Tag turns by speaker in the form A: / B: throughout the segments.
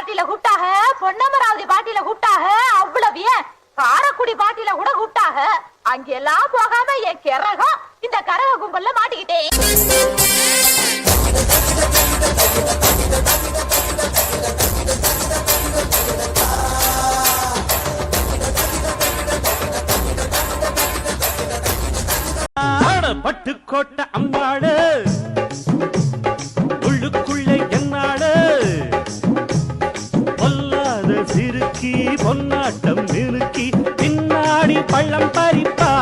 A: பாட்டில கூப்பிட்டாக, பொன்னமராவதி பாட்டில கூப்பிட்டாக, அவ்வளவு ஏன் காரக்குடி பாட்டில கூட கூப்பிட்டாக. அங்கெல்லாம் போகாம என் கிறகம் இந்த கரக கும்பல்ல மாட்டிக்கிட்டேன்.
B: பட்டுக்கோட்டை அம்மாடு உள்ளுக்குள்ள என்னாடு பொல்லாத சிறுக்கி பொன்னாட்டம் நிறுக்கி பின்னாடி பள்ளம் பறிப்பா.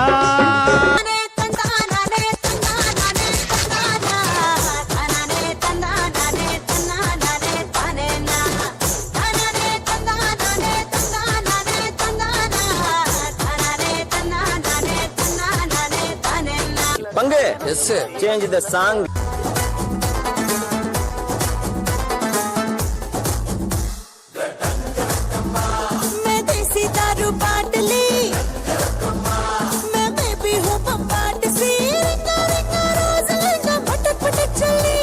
C: Bangge, yes sir. Change the song.
D: मैं देसी दारू बांट ली, मैं भी हूँ पंपाट सी, रिंगा रिंगा रोज लहंगा पटक पटक चली,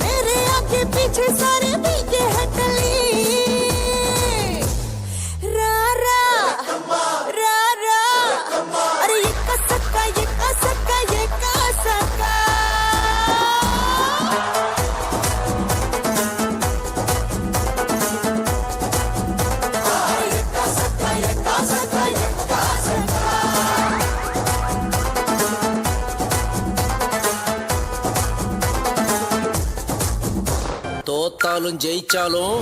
D: मेरे आगे पीछे सारे भीगे हटली, रा रा रा रा, अरे ये का सक्का ये का सक्का ये का सक्का.
C: தோத்தாலும் ஜெயிச்சாலும்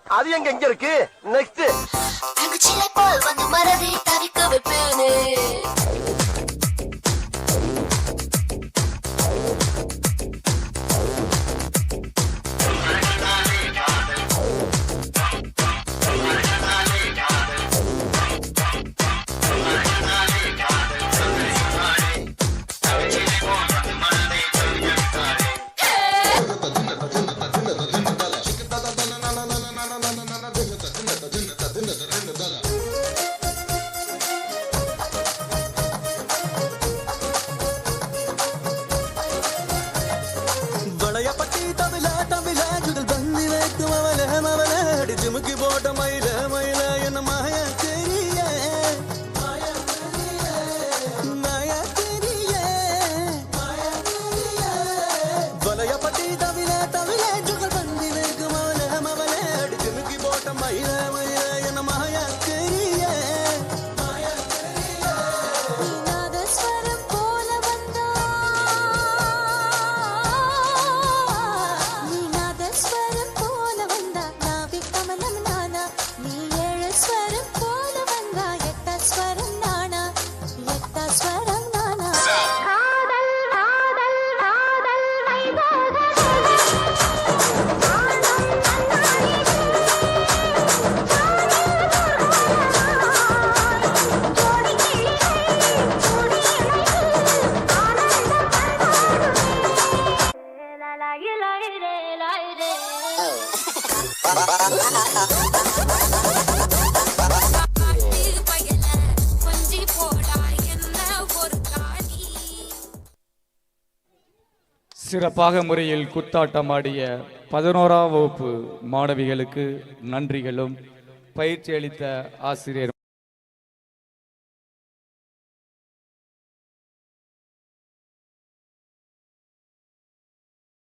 E: அது எங்க இருக்கு நெக்ஸ்ட்
D: தங்கச்சிலை போல் வந்து மறதி தவிக்க வைப்பேனே.
F: பட்டி தவிலா தவிலா சுடல் பந்தி வைக்கும் அவளே மவளே அடி ஜிமுக்கி போட்ட மயில மயில என்ன மாயா தெரிய மாயா தெரிய வலைய பட்டி தவிலா தவிலா சுடல் பந்தி வைக்கும் அவளே மவளே அடி ஜிமுக்கி போட்ட மயில மயில என்ன மாயா தெரிய
G: சிறப்பாக முறையில் குத்தாட்டமாடிய 11ஆம் வகுப்பு மாணவிகளுக்கு நன்றிகளும் பயிற்சி அளித்த ஆசிரியர்